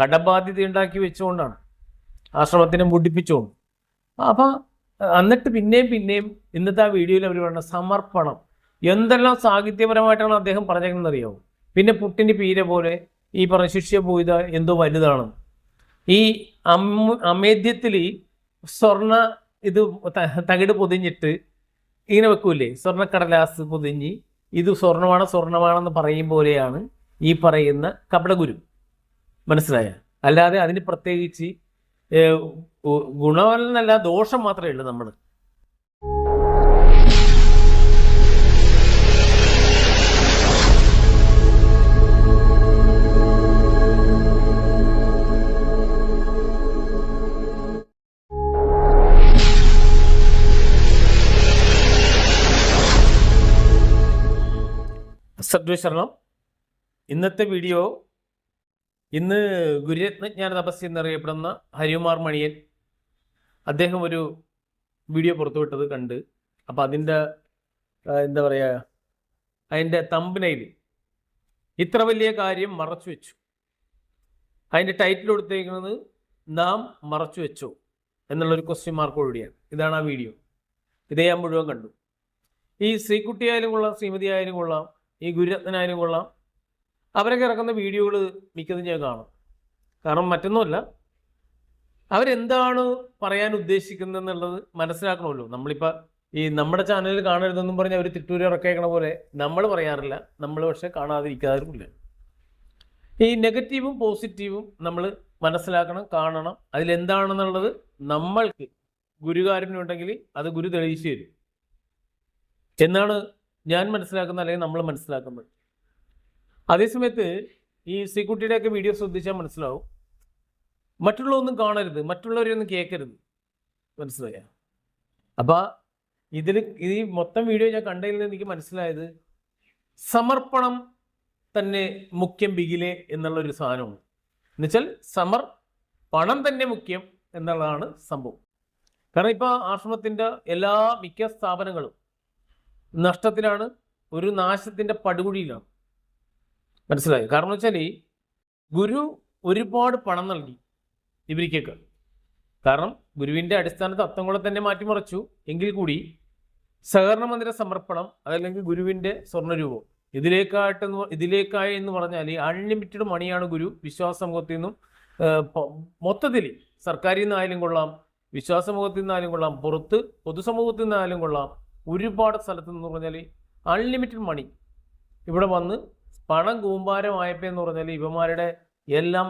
കടബാധ്യത ഉണ്ടാക്കി വെച്ചുകൊണ്ടാണ്, ആശ്രമത്തിനെ മുടിപ്പിച്ചുകൊണ്ട്. അപ്പം എന്നിട്ട് പിന്നെയും ഇന്നത്തെ ആ വീഡിയോയിൽ അവർ പറഞ്ഞ സമർപ്പണം എന്തെല്ലാം സാഹിത്യപരമായിട്ടാണ് അദ്ദേഹം പറഞ്ഞേക്കുന്നത് അറിയാമോ? പിന്നെ പുട്ടിൻ്റെ പീര പോലെ ഈ പറഞ്ഞ ശിഷ്യഭൂത എന്തോ വലുതാണ്. ഈ അമേദ്യത്തിൽ സ്വർണ്ണ ഇത് തകിട് പൊതിഞ്ഞിട്ട് ഇങ്ങനെ വെക്കൂലേ, സ്വർണ്ണക്കടലാസ് പൊതിഞ്ഞ് ഇത് സ്വർണ്ണമാണെന്ന് പറയും പോലെയാണ് ഈ പറയുന്ന കപടഗുരു. മനസ്സിലായ? അല്ലാതെ അതിന് പ്രത്യേകിച്ച് ഗുണമല്ല, ദോഷം മാത്രമേ ഉള്ളൂ. നമ്മൾ സദ്വശരണം. ഇന്നത്തെ വീഡിയോ, ഇന്ന് ഗുരുരത്നജ്ഞാന തപസ്യ എന്നറിയപ്പെടുന്ന ഹരികുമാർ മണിയൻ അദ്ദേഹം ഒരു വീഡിയോ പുറത്തുവിട്ടത് കണ്ട്, അപ്പം അതിൻ്റെ എന്താ പറയുക, അതിൻ്റെ തമ്പനയിൽ ഇത്ര വലിയ കാര്യം മറച്ചു വെച്ചു. അതിൻ്റെ ടൈറ്റിൽ കൊടുത്തേക്കുന്നത് നാം മറച്ചു വെച്ചോ എന്നുള്ളൊരു ക്വസ്റ്റ്യൻ മാർക്കോടുകൂടിയാണ്. ഇതാണ് ആ വീഡിയോ. ഇതേ ഞാൻ മുഴുവൻ കണ്ടു. ഈ ശ്രീകുട്ടി ആയാലും കൊള്ളാം, ശ്രീമതി ആയാലും കൊള്ളാം, ഈ ഗുരുരത്നായാലും കൊള്ളാം, അവരൊക്കെ ഇറക്കുന്ന വീഡിയോകൾ മിക്കതും ഞാൻ കാണും. കാരണം മറ്റൊന്നുമല്ല, അവരെന്താണ് പറയാൻ ഉദ്ദേശിക്കുന്നത് എന്നുള്ളത് മനസ്സിലാക്കണമല്ലോ. നമ്മളിപ്പോൾ ഈ നമ്മുടെ ചാനലിൽ കാണരുതെന്നും പറഞ്ഞ് അവർ തിട്ടൂര് ഇറക്കേക്കണ പോലെ നമ്മൾ പറയാറില്ല. നമ്മൾ പക്ഷെ കാണാതിരിക്കാറില്ല. ഈ നെഗറ്റീവും പോസിറ്റീവും നമ്മൾ മനസ്സിലാക്കണം, കാണണം. അതിലെന്താണെന്നുള്ളത് നമ്മൾക്ക് ഗുരുകാരനുണ്ടെങ്കിൽ അത് ഗുരു തെളിയിച്ചു തരും എന്നാണ് ഞാൻ മനസ്സിലാക്കുന്നത്, അല്ലെങ്കിൽ നമ്മൾ മനസ്സിലാക്കുന്നത്. അതേസമയത്ത് ഈ ശ്രീകുട്ടിയുടെയൊക്കെ വീഡിയോ ശ്രദ്ധിച്ചാൽ മനസ്സിലാവും, മറ്റുള്ളതൊന്നും കാണരുത്, മറ്റുള്ളവരെയൊന്നും കേൾക്കരുത്. മനസ്സിലായ? അപ്പം ഈ മൊത്തം വീഡിയോ ഞാൻ കണ്ടതിൽ നിന്ന് എനിക്ക് മനസ്സിലായത് സമർപ്പണം തന്നെ മുഖ്യം ബിഗിലെ എന്നുള്ളൊരു സാധനമാണ്. എന്നുവെച്ചാൽ പണം തന്നെ മുഖ്യം എന്നുള്ളതാണ് സംഭവം. കാരണം ഇപ്പോൾ ആശ്രമത്തിൻ്റെ മിക്ക സ്ഥാപനങ്ങളും നഷ്ടത്തിലാണ്, ഒരു നാശത്തിൻ്റെ പടുകുഴിയിലാണ്. മനസ്സിലായി? കാരണം വെച്ചാൽ ഗുരു ഒരുപാട് പണം നൽകി ഇവർക്കൊക്കെ. കാരണം ഗുരുവിൻ്റെ അടിസ്ഥാന തത്വങ്ങളെ തന്നെ മാറ്റിമറിച്ചു. എങ്കിൽ കൂടി സഹകരണ മന്ദിര സമർപ്പണം, അതല്ലെങ്കിൽ ഗുരുവിൻ്റെ സ്വർണ്ണരൂപം ഇതിലേക്കായി എന്ന് പറഞ്ഞാൽ അൺലിമിറ്റഡ് മണിയാണ് ഗുരു വിശ്വാസമുഖത്തിൽ നിന്നും, മൊത്തത്തിൽ സർക്കാരിൽ നിന്നായാലും കൊള്ളാം, വിശ്വാസമുഖത്തിൽ നിന്നായാലും കൊള്ളാം, പുറത്ത് പൊതുസമൂഹത്തിൽ നിന്നായാലും കൊള്ളാം, ഒരുപാട് സ്ഥലത്ത് നിന്ന് പറഞ്ഞാൽ അൺലിമിറ്റഡ് മണി ഇവിടെ വന്ന് പണം കൂമ്പാരമായപ്പോൾ എന്ന് പറഞ്ഞാൽ ഇവന്മാരുടെ എല്ലാം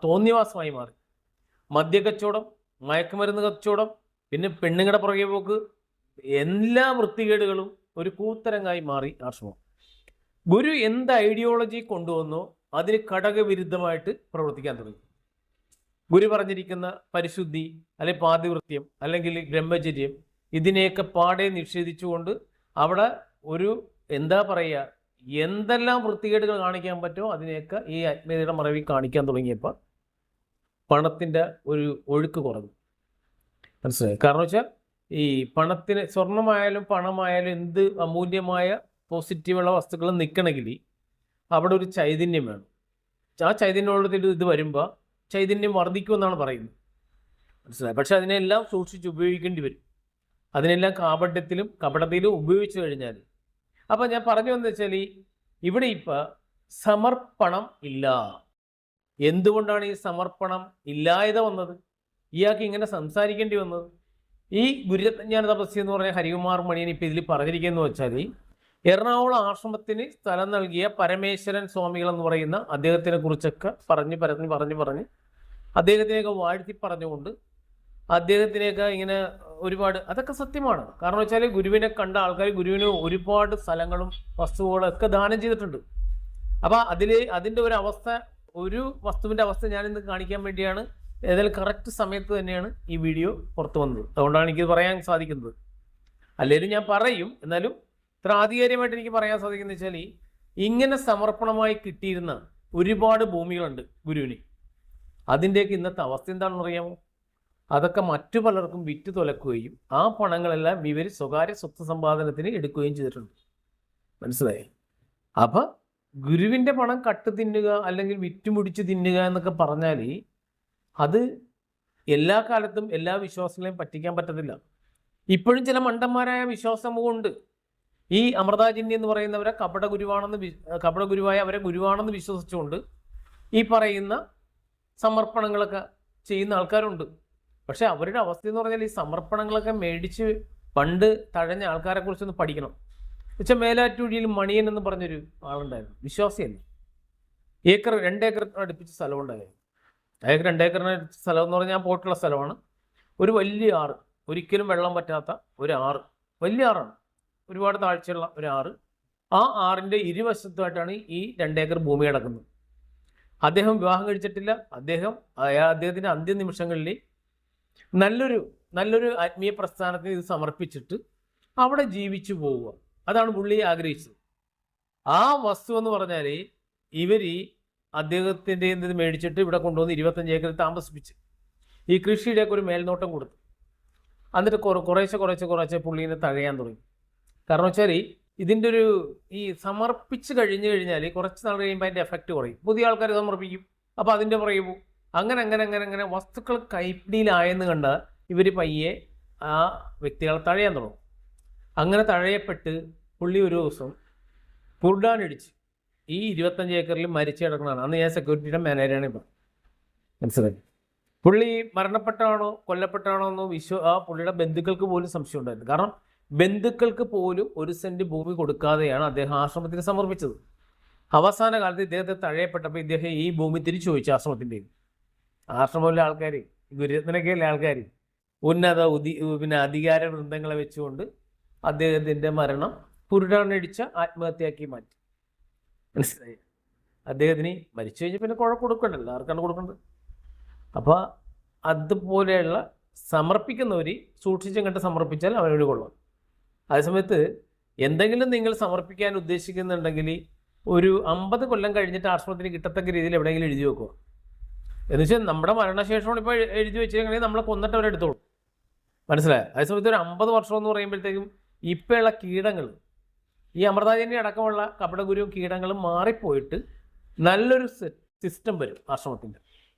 തോന്നിവാസമായി മാറി. മദ്യക്കച്ചവടം, മയക്കുമരുന്ന് കച്ചവടം, പിന്നെ പെണ്ണുങ്ങളുടെ പുറകെ പോക്ക്, എല്ലാ വൃത്തികേടുകളും ഒരു കൂത്തരങ്ങായി മാറി ആശ്രമം. ഗുരു എന്ത് ഐഡിയോളജി കൊണ്ടുവന്നോ അതിന് ഘടകവിരുദ്ധമായിട്ട് പ്രവർത്തിക്കാൻ തുടങ്ങി. ഗുരു പറഞ്ഞിരിക്കുന്ന പരിശുദ്ധി, അല്ലെങ്കിൽ പാതിവൃത്യം, അല്ലെങ്കിൽ ബ്രഹ്മചര്യം, ഇതിനെയൊക്കെ പാടെ നിഷേധിച്ചുകൊണ്ട് അവിടെ ഒരു എന്താ പറയുക, എന്തെല്ലാം വൃത്തികേടുകൾ കാണിക്കാൻ പറ്റുമോ അതിനെയൊക്കെ ഈ ആത്മീയതയുടെ മറവിൽ കാണിക്കാൻ തുടങ്ങിയപ്പോൾ പണത്തിൻ്റെ ഒരു ഒഴുക്ക് കുറഞ്ഞു. മനസ്സിലായി? കാരണം വെച്ചാൽ ഈ പണത്തിന്, സ്വർണമായാലും പണമായാലും എന്ത് അമൂല്യമായ പോസിറ്റീവുള്ള വസ്തുക്കൾ നിൽക്കണമെങ്കിൽ അവിടെ ഒരു ചൈതന്യം വേണം. ആ ചൈതന്യമുള്ളതിൽ ഇത് വരുമ്പോൾ ചൈതന്യം വർദ്ധിക്കുമെന്നാണ് പറയുന്നത്. മനസ്സിലായി? പക്ഷെ അതിനെല്ലാം സൂക്ഷിച്ച് ഉപയോഗിക്കേണ്ടി വരും. അതിനെല്ലാം കപടത്തിലും ഉപയോഗിച്ചു കഴിഞ്ഞാൽ. അപ്പം ഞാൻ പറഞ്ഞു വന്നു വെച്ചാൽ ഇവിടെ ഇപ്പം സമർപ്പണം ഇല്ല. എന്തുകൊണ്ടാണ് ഈ സമർപ്പണം ഇല്ലായത വന്നത്? ഇയാൾക്ക് ഇങ്ങനെ സംസാരിക്കേണ്ടി വന്നത്? ഈ ഗുരുരത്നജ്ഞാന തപസ്യ എന്ന് പറഞ്ഞ ഹരികുമാർ മണിയൻ ഇപ്പം ഇതിൽ പറഞ്ഞിരിക്കുന്നത് വെച്ചാൽ, എറണാകുളം ആശ്രമത്തിന് സ്ഥലം നൽകിയ പരമേശ്വരൻ സ്വാമികൾ എന്ന് പറയുന്ന അദ്ദേഹത്തിനെ കുറിച്ചൊക്കെ പറഞ്ഞ് അദ്ദേഹത്തിനെയൊക്കെ വാഴ്ത്തി പറഞ്ഞുകൊണ്ട് അദ്ദേഹത്തിനെയൊക്കെ ഇങ്ങനെ ഒരുപാട്, അതൊക്കെ സത്യമാണ്. കാരണം വെച്ചാൽ ഗുരുവിനെ കണ്ട ആൾക്കാർ ഗുരുവിന് ഒരുപാട് സ്ഥലങ്ങളും വസ്തുക്കളും ഒക്കെ ദാനം ചെയ്തിട്ടുണ്ട്. അപ്പം അതിൻ്റെ ഒരു വസ്തുവിൻ്റെ അവസ്ഥ ഞാനിന്ന് കാണിക്കാൻ വേണ്ടിയാണ്, ഏതായാലും കറക്റ്റ് സമയത്ത് തന്നെയാണ് ഈ വീഡിയോ പുറത്തു വന്നത്. അതുകൊണ്ടാണ് എനിക്കിത് പറയാൻ സാധിക്കുന്നത്. അല്ലെങ്കിലും ഞാൻ പറയും, എന്നാലും ഇത്ര ആധികാരികമായിട്ട് എനിക്ക് പറയാൻ സാധിക്കുന്നത് വെച്ചാൽ, ഇങ്ങനെ സമർപ്പണമായി കിട്ടിയിരുന്ന ഒരുപാട് ഭൂമികളുണ്ട് ഗുരുവിന്. അതിൻ്റെയൊക്കെ ഇന്നത്തെ അവസ്ഥ എന്താണെന്ന് അറിയാമോ? അതൊക്കെ മറ്റു പലർക്കും വിറ്റ് തുലക്കുകയും ആ പണങ്ങളെല്ലാം ഇവർ സ്വകാര്യ സ്വത്ത് സമ്പാദനത്തിന് എടുക്കുകയും ചെയ്തിട്ടുണ്ട്. മനസ്സിലായി? അപ്പം ഗുരുവിൻ്റെ പണം കട്ട് തിന്നുക അല്ലെങ്കിൽ വിറ്റുമുടിച്ച് തിന്നുക എന്നൊക്കെ പറഞ്ഞാൽ അത് എല്ലാ കാലത്തും എല്ലാ വിശ്വാസികളെയും പറ്റിക്കാൻ പറ്റത്തില്ല. ഇപ്പോഴും ചില മണ്ടന്മാരായ വിശ്വാസമുണ്ട്. ഈ അമൃതാജിന്യ എന്ന് പറയുന്നവരെ കപട ഗുരുവായ അവരെ ഗുരുവാണെന്ന് വിശ്വസിച്ചുകൊണ്ട് ഈ പറയുന്ന സമർപ്പണങ്ങളൊക്കെ ചെയ്യുന്ന ആൾക്കാരുണ്ട്. പക്ഷെ അവരുടെ അവസ്ഥ എന്ന് പറഞ്ഞാൽ ഈ സമർപ്പണങ്ങളൊക്കെ മേടിച്ച് പണ്ട് തഴഞ്ഞ ആൾക്കാരെ കുറിച്ചൊന്ന് പഠിക്കണം. എന്നുവെച്ചാൽ മേലാറ്റൂഴിയിൽ മണിയൻ എന്ന് പറഞ്ഞൊരു ആളുണ്ടായിരുന്നു, വിശ്വാസിയല്ല. 2 ഏക്കർ അടുപ്പിച്ച് സ്ഥലമുണ്ടായിരുന്നു. അയാൾക്ക് 2 ഏക്കറിന് സ്ഥലം എന്ന് പറഞ്ഞാൽ ഞാൻ പോയിട്ടുള്ള സ്ഥലമാണ്. ഒരു വലിയ ആറ്, ഒരിക്കലും വെള്ളം പറ്റാത്ത ഒരു ആറ്, വലിയ ആറാണ്, ഒരുപാട് താഴ്ചയുള്ള ഒരു ആറ്. ആ ആറിൻ്റെ ഇരുവശത്തുമായിട്ടാണ് ഈ 2 ഏക്കർ ഭൂമി കിടക്കുന്നത്. അദ്ദേഹം വിവാഹം കഴിച്ചിട്ടില്ല. അദ്ദേഹത്തിൻ്റെ അന്ത്യനിമിഷങ്ങളിൽ നല്ലൊരു ആത്മീയ പ്രസ്ഥാനത്തിന് ഇത് സമർപ്പിച്ചിട്ട് അവിടെ ജീവിച്ചു പോവുക, അതാണ് പുള്ളി ആഗ്രഹിച്ചത്. ആ വസ്തു എന്ന് പറഞ്ഞാൽ ഇവർ അദ്ദേഹത്തിൻ്റെ ഇത് മേടിച്ചിട്ട് ഇവിടെ കൊണ്ടുവന്ന് 25 ഏക്കറിൽ താമസിപ്പിച്ച് ഈ കൃഷിയുടെയൊക്കെ ഒരു മേൽനോട്ടം കൊടുത്തു. എന്നിട്ട് കുറേശ്ശെ പുള്ളീനെ തഴയാൻ തുടങ്ങി. കാരണം വെച്ചാൽ ഇതിൻ്റെ ഈ സമർപ്പിച്ച് കഴിഞ്ഞാൽ കുറച്ച് നാൾ കഴിയുമ്പോൾ അതിൻ്റെ എഫക്റ്റ് കുറയും. പുതിയ ആൾക്കാർ സമർപ്പിക്കും, അപ്പോൾ അതിൻ്റെ പുറകെ പോകും. അങ്ങനെ വസ്തുക്കൾ കൈപ്പിടിയിലായെന്ന് കണ്ട ഇവർ പയ്യെ ആ വ്യക്തികളെ തഴയാൻ തുടങ്ങും. അങ്ങനെ തഴയപ്പെട്ട് പുള്ളി ഒരു ദിവസം കുർഡാനടിച്ച് ഈ 25 ഏക്കറിൽ മരിച്ചു കിടക്കണതാണ്. അന്ന് ഞാൻ സെക്യൂരിറ്റിയുടെ മാനേജറാണ്. ഇപ്പം മനസ്സിലായി. പുള്ളി മരണപ്പെട്ടാണോ കൊല്ലപ്പെട്ടാണോ എന്നോ ആ പുള്ളിയുടെ ബന്ധുക്കൾക്ക് പോലും സംശയം ഉണ്ടായിരുന്നു. കാരണം ബന്ധുക്കൾക്ക് പോലും 1 സെന്റ് ഭൂമി കൊടുക്കാതെയാണ് അദ്ദേഹം ആശ്രമത്തിന് സമർപ്പിച്ചത്. അവസാന കാലത്ത് ഇദ്ദേഹത്തെ തഴയപ്പെട്ടപ്പോൾ ഇദ്ദേഹം ഈ ഭൂമി തിരിച്ചു ചോദിച്ചു ആശ്രമത്തിൻ്റെ. ആശ്രമത്തിലെ ആൾക്കാർ, ഗുരുരത്നൊക്കെയല്ലേ ആൾക്കാർ, അധികാര വൃന്ദങ്ങളെ വെച്ചുകൊണ്ട് അദ്ദേഹത്തിൻ്റെ മരണം കുരുടാനടിച്ച ആത്മഹത്യയാക്കി മാറ്റി. മനസ്സിലായി. അദ്ദേഹത്തിന് മരിച്ചു കഴിഞ്ഞാൽ പിന്നെ കൊടുക്കണ്ടല്ലോ, ആർക്കാണ് കൊടുക്കേണ്ടത്? അപ്പോൾ അതുപോലെയുള്ള സമർപ്പിക്കുന്നവർ സൂക്ഷിച്ചും കണ്ട് സമർപ്പിച്ചാൽ അവരോട് കൊള്ളാം. അതേസമയത്ത് എന്തെങ്കിലും നിങ്ങൾ സമർപ്പിക്കാൻ ഉദ്ദേശിക്കുന്നുണ്ടെങ്കിൽ ഒരു 50 കൊല്ലം കഴിഞ്ഞിട്ട് ആശ്രമത്തിന് കിട്ടത്തക്ക രീതിയിൽ എവിടെയെങ്കിലും എഴുതി വെക്കുക. എന്ന് വെച്ചാൽ നമ്മുടെ മരണശേഷമാണ് ഇപ്പോൾ എഴുതി വെച്ചിട്ടുണ്ടെങ്കിൽ നമ്മളെ കൊന്നിട്ട് അവരെടുത്തോളൂ. മനസ്സിലായോ? അതേസമയത്ത് ഒരു 50 വർഷം എന്ന് പറയുമ്പോഴത്തേക്കും ഇപ്പോഴുള്ള കീടങ്ങൾ, ഈ അമൃതാജന്യ അടക്കമുള്ള കപടഗുരുവും കീടങ്ങളും മാറിപ്പോയിട്ട് നല്ലൊരു സിസ്റ്റം വരും ആശ്രമത്തിൻ്റെ.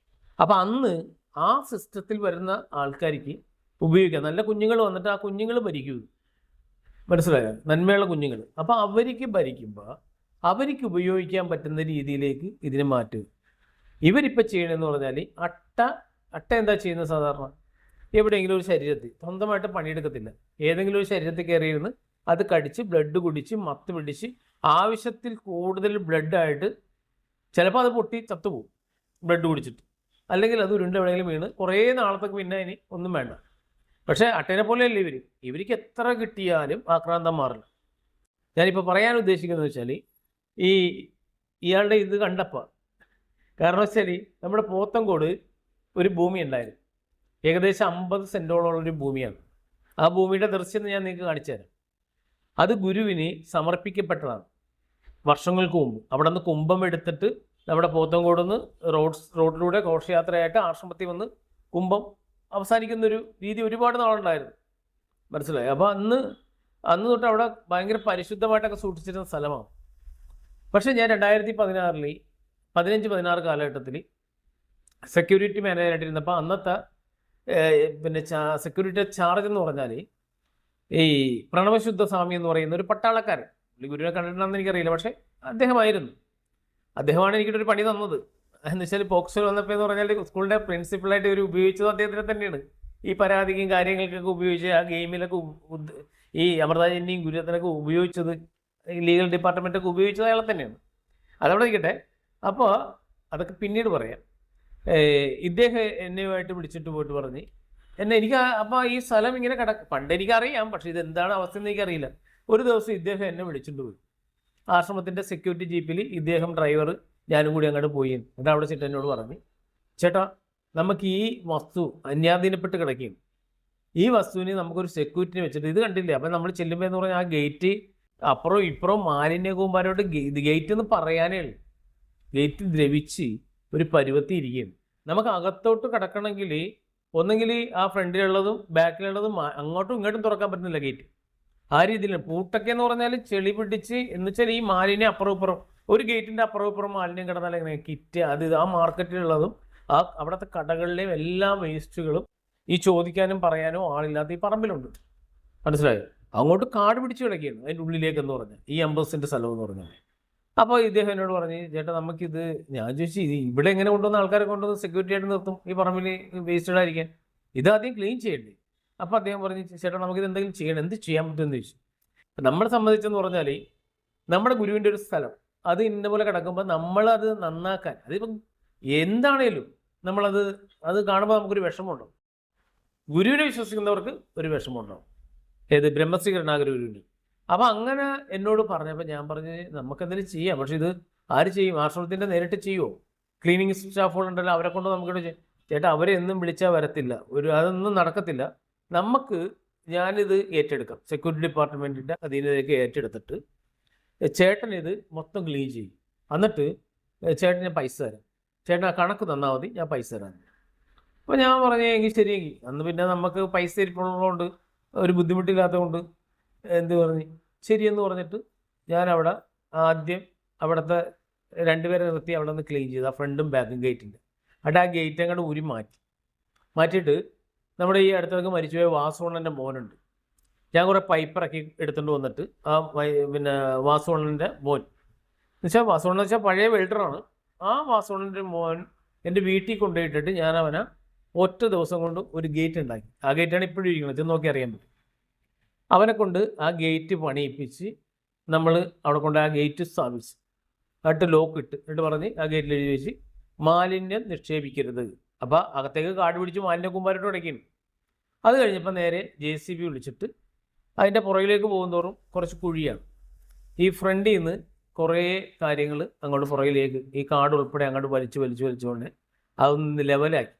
അപ്പം അന്ന് ആ സിസ്റ്റത്തിൽ വരുന്ന ആൾക്കാർക്ക് ഉപയോഗിക്കാം. നല്ല കുഞ്ഞുങ്ങൾ വന്നിട്ട് ആ കുഞ്ഞുങ്ങൾ ഭരിക്കൂ. മനസ്സിലായോ? നന്മയുള്ള കുഞ്ഞുങ്ങൾ. അപ്പോൾ അവർക്ക് ഭരിക്കുമ്പോൾ അവർക്ക് ഉപയോഗിക്കാൻ പറ്റുന്ന രീതിയിലേക്ക് ഇതിനെ മാറ്റുക. ഇവരിപ്പോൾ ചെയ്യണമെന്ന് പറഞ്ഞാൽ അട്ട എന്താ ചെയ്യുന്നത്? സാധാരണ എവിടെയെങ്കിലും ഒരു ശരീരത്തിൽ സ്വന്തമായിട്ട് പണിയെടുക്കത്തില്ല. ഏതെങ്കിലും ഒരു ശരീരത്തിൽ കയറിയിരുന്ന് അത് കടിച്ച് ബ്ലഡ് കുടിച്ച് മത്ത് പിടിച്ച് ആവശ്യത്തിൽ കൂടുതൽ ബ്ലഡായിട്ട് ചിലപ്പോൾ അത് പൊട്ടി ചത്തുപോകും ബ്ലഡ് കുടിച്ചിട്ട്. അല്ലെങ്കിൽ അത് ഉരുണ്ട് എവിടെയെങ്കിലും വീണ് കുറേ നാളത്തേക്ക് പിന്നെ ഇനി ഒന്നും വേണ്ട. പക്ഷേ അട്ടേനെ പോലെയല്ല ഇവർക്ക് എത്ര കിട്ടിയാലും ആക്രാന്തം മാറില്ല. ഞാനിപ്പോൾ പറയാൻ ഉദ്ദേശിക്കുന്നത് വെച്ചാൽ ഇയാളുടെ ഇത് കണ്ടപ്പോൾ, കാരണം വെച്ചാൽ നമ്മുടെ പോത്തങ്കോട് ഒരു ഭൂമി ഉണ്ടായിരുന്നു. ഏകദേശം 50 സെൻറ്റോളമുള്ളൊരു ഭൂമിയാണ്. ആ ഭൂമിയുടെ ദൃശ്യം ഞാൻ നിങ്ങൾക്ക് കാണിച്ചു തരാം. അത് ഗുരുവിന് സമർപ്പിക്കപ്പെട്ടതാണ് വർഷങ്ങൾക്ക് മുമ്പ്. അവിടെ നിന്ന് കുംഭം എടുത്തിട്ട് നമ്മുടെ പോത്തങ്കോട് നിന്ന് റോഡിലൂടെ ഘോഷയാത്രയായിട്ട് ആശ്രമത്തിൽ വന്ന് കുംഭം അവസാനിക്കുന്നൊരു രീതി ഒരുപാട് നാളുണ്ടായിരുന്നു. മനസ്സിലായി. അപ്പോൾ അന്ന് തൊട്ട് അവിടെ ഭയങ്കര പരിശുദ്ധമായിട്ടൊക്കെ സൂക്ഷിച്ചിരുന്ന സ്ഥലമാണ്. പക്ഷേ ഞാൻ 2016 15-16 കാലഘട്ടത്തിൽ സെക്യൂരിറ്റി മാനേജറായിട്ടിരുന്നപ്പോൾ അന്നത്തെ സെക്യൂരിറ്റി ചാർജ് എന്ന് പറഞ്ഞാൽ ഈ പ്രണവശുദ്ധ സ്വാമി എന്ന് പറയുന്ന ഒരു പട്ടാളക്കാരൻ, ഗുരുവിനെ കണ്ടിട്ടുണ്ടെന്ന് എനിക്കറിയില്ല, പക്ഷേ അദ്ദേഹമാണ് എനിക്കൊരു പണി തന്നത്. എന്ന് വെച്ചാൽ പോക്സോ വന്നപ്പോൾ എന്ന് പറഞ്ഞാൽ സ്കൂളിൻ്റെ പ്രിൻസിപ്പളായിട്ട് ഇവർ ഉപയോഗിച്ചത് അദ്ദേഹത്തിനെ തന്നെയാണ്. ഈ പരാതിക്കും കാര്യങ്ങൾക്കൊക്കെ ഉപയോഗിച്ച് ആ ഗെയിമിലൊക്കെ ഈ അമൃതാജന്യം ഗുരുരത്നൊക്കെ ഉപയോഗിച്ചത്, ഈ ലീഗൽ ഡിപ്പാർട്ട്മെൻറ്റൊക്കെ ഉപയോഗിച്ചത് അയാളെ തന്നെയാണ്. അതവിടെ നിൽക്കട്ടെ. അപ്പോൾ അതൊക്കെ പിന്നീട് പറയാം. ഇദ്ദേഹം എന്നെയുമായിട്ട് വിളിച്ചിട്ട് പോയിട്ട് പറഞ്ഞ് അപ്പോൾ ഈ സ്ഥലം ഇങ്ങനെ പണ്ട് എനിക്കറിയാം, പക്ഷേ ഇതെന്താണ് അവസ്ഥ എന്ന് എനിക്കറിയില്ല. ഒരു ദിവസം ഇദ്ദേഹം എന്നെ വിളിച്ചിട്ട് പോയി. ആശ്രമത്തിൻ്റെ സെക്യൂരിറ്റി ജീപ്പിൽ ഇദ്ദേഹം ഡ്രൈവർ ഞാനും കൂടി അങ്ങോട്ട് പോയി. എന്നിട്ട് അവിടെ ചേട്ടൻ എന്നോട് പറഞ്ഞ്, ചേട്ടാ നമുക്ക് ഈ വസ്തു അന്യാധീനപ്പെട്ട് കിടക്കുകയും ഈ വസ്തുവിന് നമുക്കൊരു സെക്യൂരിറ്റിനെ വെച്ചിട്ട് ഇത് കണ്ടില്ലേ. അപ്പം നമ്മൾ ചെല്ലുമ്പോൾ എന്ന് പറഞ്ഞാൽ ആ ഗേറ്റ് അപ്പുറവും ഇപ്പുറവും മാലിന്യ കൂമ്പാരോട്ട് ഗേറ്റ് എന്ന് പറയാനേ ഉള്ളൂ. ഗേറ്റ് ദ്രവിച്ച് ഒരു പരുവത്തി ഇരിക്കുകയാണ്. നമുക്ക് അകത്തോട്ട് കിടക്കണമെങ്കിൽ ഒന്നെങ്കിൽ ആ ഫ്രണ്ടിലുള്ളതും ബാക്കിലുള്ളതും അങ്ങോട്ടും ഇങ്ങോട്ടും തുറക്കാൻ പറ്റുന്നില്ല ഗേറ്റ്. ആ രീതിയിലാണ്. പൂട്ടൊക്കെ എന്ന് പറഞ്ഞാൽ ചെളി പിടിച്ച് എന്ന് വെച്ചാൽ ഈ മാലിന്യം അപ്പുറം ഇപ്പുറം ഒരു ഗേറ്റിൻ്റെ അപ്പുറം ഇപ്പുറം മാലിന്യം കിടന്നാൽ എങ്ങനെ കിറ്റ് അത് ആ മാർക്കറ്റിലുള്ളതും അവിടുത്തെ കടകളിലെയും എല്ലാ വേസ്റ്റുകളും ഈ ചോദിക്കാനും പറയാനും ആളില്ലാത്ത ഈ പറമ്പിലുണ്ട്. മനസ്സിലായോ? അങ്ങോട്ട് കാട് പിടിച്ച് കിടക്കുകയാണ് അതിൻ്റെ ഉള്ളിലേക്ക് എന്ന് പറഞ്ഞാൽ ഈ 50 സെൻറ്റ് സ്ഥലം എന്ന് പറഞ്ഞാൽ. അപ്പോൾ ഇദ്ദേഹം എന്നോട് പറഞ്ഞ്, ചേട്ടാ നമുക്കിത്, ഞാൻ ചോദിച്ചു ഇത് ഇവിടെ എങ്ങനെ കൊണ്ടുവന്ന ആൾക്കാരെ കൊണ്ടുവന്ന് സെക്യൂരിറ്റി ആയിട്ട് നിർത്തും ഈ പറമ്പിൽ വേസ്റ്റ് ഇടാതിരിക്കാൻ, ഇതാദ്യം ക്ലീൻ ചെയ്യണ്ടേ? അപ്പോൾ അദ്ദേഹം പറഞ്ഞ്, ചേട്ടാ നമുക്കിത് എന്തെങ്കിലും ചെയ്യണം, എന്ത് ചെയ്യാൻ പറ്റുമെന്ന് ചോദിച്ചു. നമ്മളെ സംബന്ധിച്ചെന്ന് പറഞ്ഞാൽ നമ്മുടെ ഗുരുവിൻ്റെ ഒരു സ്ഥലം അത് ഇന്ന പോലെ കിടക്കുമ്പോൾ നമ്മളത് നന്നാക്കാൻ, അതിപ്പം എന്താണേലും അത് കാണുമ്പോൾ നമുക്കൊരു വിഷമമുണ്ടാവും. ഗുരുവിനെ വിശ്വസിക്കുന്നവർക്ക് ഒരു വിഷമമുണ്ടാവും, ഏത് ബ്രഹ്മശ്രീ കരുണാകര ഗുരുവിന്. അപ്പം അങ്ങനെ എന്നോട് പറഞ്ഞപ്പോൾ ഞാൻ പറഞ്ഞ് നമുക്കെന്തെങ്കിലും ചെയ്യാം, പക്ഷെ ഇത് ആര് ചെയ്യും? ആശ്രമത്തിൻ്റെ നേരിട്ട് ചെയ്യുമോ? ക്ലീനിങ് സ്റ്റാഫുകളുണ്ടല്ലോ, അവരെ കൊണ്ട് നമുക്കിവിടെ ചെയ്യാം. ചേട്ടാ അവരെ എന്നും വിളിച്ചാൽ വരത്തില്ല, അതൊന്നും നടക്കത്തില്ല. ഞാനിത് ഏറ്റെടുക്കാം, സെക്യൂരിറ്റി ഡിപ്പാർട്ട്മെൻറ്റിൻ്റെ അധീനതയൊക്കെ ഏറ്റെടുത്തിട്ട് ചേട്ടൻ ഇത് മൊത്തം ക്ലീൻ ചെയ്യും, എന്നിട്ട് ചേട്ടൻ ഞാൻ പൈസ തരാം, ചേട്ടൻ ആ കണക്ക് തന്നാൽ മതി, ഞാൻ പൈസ തരാം. അപ്പോൾ ഞാൻ പറഞ്ഞു എങ്കിൽ ശരിയെങ്കിൽ. അന്ന് പിന്നെ നമുക്ക് പൈസ ഇരിപ്പുള്ളതുകൊണ്ട് ഒരു ബുദ്ധിമുട്ടില്ലാത്തതുകൊണ്ട് എന്ത് പറഞ്ഞ് ശരിയെന്ന് പറഞ്ഞിട്ട് ഞാൻ ആദ്യം അവിടുത്തെ 2 പേരെ നിർത്തി അവിടെ നിന്ന് ക്ലീൻ ചെയ്ത് ആ ഫ്രണ്ടും ബാക്കും ഗേറ്റിൻ്റെ. എന്നിട്ട് ആ ഗേറ്റ് അങ്ങോട്ട് മാറ്റിയിട്ട് നമ്മുടെ ഈ അടുത്തൊക്കെ മരിച്ചുപോയ വാസുവണ്ണൻ്റെ മോനുണ്ട്, ഞാൻ കുറേ പൈപ്പിറക്കി എടുത്തുകൊണ്ട് വന്നിട്ട് പിന്നെ വാസുവണ്ണൻ്റെ മോൻ എന്നുവെച്ചാൽ വാസുവണ്ണൻ വെച്ചാൽ പഴയ വെൽഡറാണ്. ആ വാസുവണ്ണൻ്റെ മോൻ എൻ്റെ വീട്ടിൽ കൊണ്ടുപോയിട്ടിട്ട് ഞാൻ അവനെ ഒറ്റ ദിവസം കൊണ്ട് ഒരു ഗേറ്റ് ഉണ്ടാക്കി. ആ ഗേറ്റാണ് ഇപ്പോഴും ഇരിക്കുന്നത്, ചെന്ന് നോക്കി അറിയാൻ പറ്റും. അവനെ കൊണ്ട് ആ ഗേറ്റ് പണിയിപ്പിച്ച് നമ്മൾ അവിടെ കൊണ്ട് ആ ഗേറ്റ് സ്ഥാപിച്ച് എന്നിട്ട് ലോക്ക് എന്നിട്ട് പറഞ്ഞ് ആ ഗേറ്റിൽ എഴുതി വെച്ച് മാലിന്യം നിക്ഷേപിക്കരുത്. അപ്പോൾ അകത്തേക്ക് കാട് പിടിച്ച് മാലിന്യ കുമ്പാരിട്ട് ഉടയ്ക്കുന്നു. അത് കഴിഞ്ഞപ്പോൾ നേരെ JCB വിളിച്ചിട്ട് അതിൻ്റെ പുറകിലേക്ക് പോകുന്തോറും കുറച്ച് കുഴിയാണ്. ഈ ഫ്രണ്ടിൽ നിന്ന് കുറേ കാര്യങ്ങൾ അങ്ങോട്ട് പുറകിലേക്ക് ഈ കാട് ഉൾപ്പെടെ അങ്ങോട്ട് വലിച്ചുകൊണ്ട് അതൊന്ന് ലെവലാക്കി.